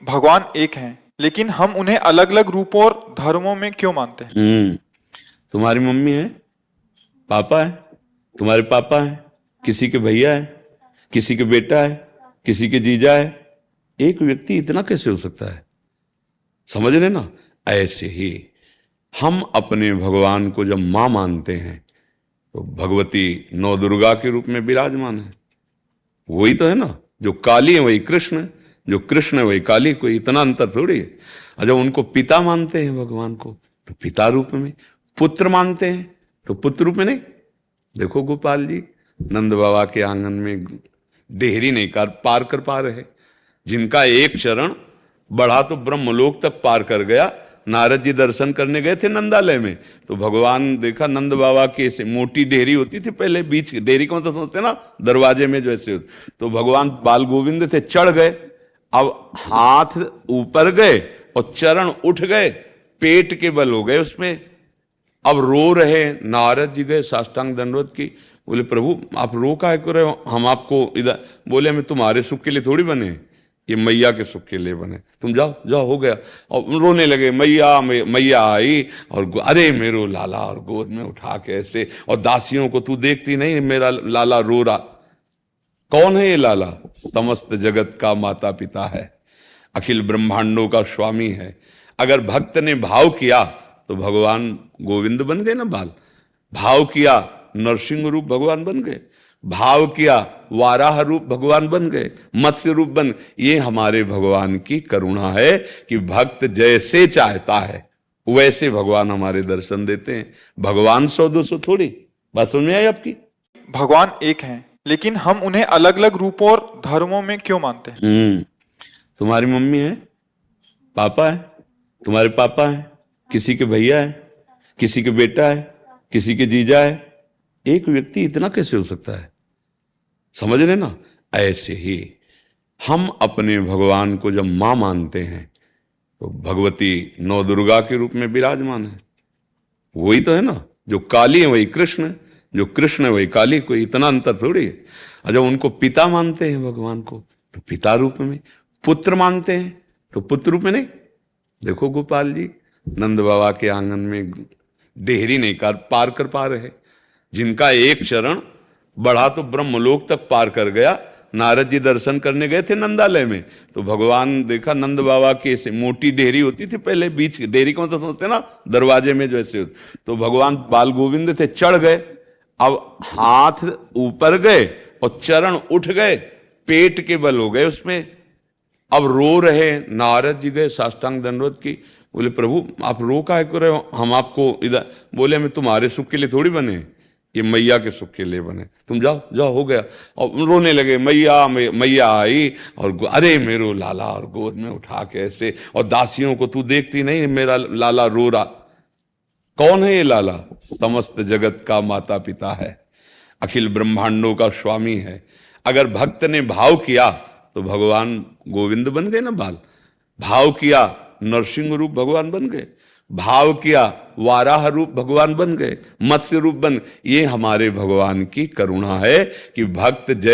भगवान एक हैं, लेकिन हम उन्हें अलग अलग रूपों और धर्मों में क्यों मानते हैं? तुम्हारी मम्मी है, पापा है, तुम्हारे पापा है, किसी के भैया है, किसी के बेटा है, किसी के जीजा है। एक व्यक्ति इतना कैसे हो सकता है? समझ रहे ना? ऐसे ही हम अपने भगवान को जब मां मानते हैं तो भगवती नौ दुर्गा के रूप में विराजमान है। वही तो है ना, जो काली है वही कृष्ण है, जो कृष्ण है वही काली, कोई इतना अंतर थोड़ी है। और जब उनको पिता मानते हैं भगवान को तो पिता रूप में, पुत्र मानते हैं तो पुत्र रूप में नहीं। देखो गोपाल जी, नंद बाबा के आंगन में डेहरी नहीं पार कर पा रहे, जिनका एक चरण बढ़ा तो ब्रह्मलोक तक पार कर गया। नारद जी दर्शन करने गए थे नंदालय में, तो भगवान देखा नंद बाबा की ऐसे मोटी डेहरी होती थी पहले, बीच डेहरी को मतलब समझते ना, दरवाजे में जो ऐसे, तो भगवान बाल गोविंद थे, चढ़ गए। अब हाथ ऊपर गए और चरण उठ गए, पेट के बल हो गए उसमें। अब रो रहे, नारद जी गए साष्टांग दंडवत की, बोले प्रभु आप रो काहे कर रहे हो, हम आपको इधर, बोले हमें तुम्हारे सुख के लिए थोड़ी बने, ये मैया के सुख के लिए बने, तुम जाओ जाओ हो गया। और रोने लगे, मैया मैया आई और अरे मेरो लाला, और गोद में उठा के ऐसे, और दासियों को तू देखती नहीं मेरा लाला रो रहा। कौन है ये लाला? समस्त जगत का माता पिता है, अखिल ब्रह्मांडों का स्वामी है। अगर भक्त ने भाव किया तो भगवान गोविंद बन गए ना बाल, भाव किया नरसिंह रूप भगवान बन गए, भाव किया वाराह रूप भगवान बन गए, मत्स्य रूप बन। ये हमारे भगवान की करुणा है कि भक्त जैसे चाहता है वैसे भगवान हमारे दर्शन देते हैं। भगवान 100-200 थोड़ी। बात समझ में आई आपकी? भगवान एक हैं, लेकिन हम उन्हें अलग अलग रूपों और धर्मों में क्यों मानते हैं? तुम्हारी मम्मी है, पापा है, तुम्हारे पापा है, किसी के भैया है, किसी के बेटा है, किसी के जीजा है। एक व्यक्ति इतना कैसे हो सकता है? समझ रहे ना? ऐसे ही हम अपने भगवान को जब मां मानते हैं तो भगवती नौ दुर्गा के रूप में विराजमान है। वही तो है ना, जो काली है वही कृष्ण है, जो कृष्ण है वही काली, कोई इतना अंतर थोड़ी है। और जब उनको पिता मानते हैं भगवान को तो पिता रूप में, पुत्र मानते हैं तो पुत्र रूप में नहीं। देखो गोपाल जी, नंद बाबा के आंगन में डेहरी नहीं पार कर पा रहे, जिनका एक चरण बढ़ा तो ब्रह्मलोक तक पार कर गया। नारद जी दर्शन करने गए थे नंदालय में, तो भगवान देखा नंद बाबा की ऐसे मोटी डेहरी होती थी पहले, बीच डेहरी को मतलब समझते ना, दरवाजे में जो ऐसे, तो भगवान बाल गोविंद थे, चढ़ गए। अब हाथ ऊपर गए और चरण उठ गए, पेट के बल हो गए उसमें। अब रो रहे, नारद जी गए साष्टांग दंडवत की, बोले प्रभु आप रो काहे कर रहे हो, हम आपको इधर, बोले हमें तुम्हारे सुख के लिए थोड़ी बने, ये मैया के सुख के लिए बने, तुम जाओ जाओ हो गया। और रोने लगे, मैया मैया आई और अरे मेरो लाला, और गोद में उठा के ऐसे, और दासियों को तू देखती नहीं मेरा लाला रो रहा। कौन है ये लाला? समस्त जगत का माता पिता है, अखिल ब्रह्मांडों का स्वामी है। अगर भक्त ने भाव किया तो भगवान गोविंद बन गए ना बाल, भाव किया नरसिंह रूप भगवान बन गए, भाव किया वाराह रूप भगवान बन गए, मत्स्य रूप बन। ये हमारे भगवान की करुणा है कि भक्त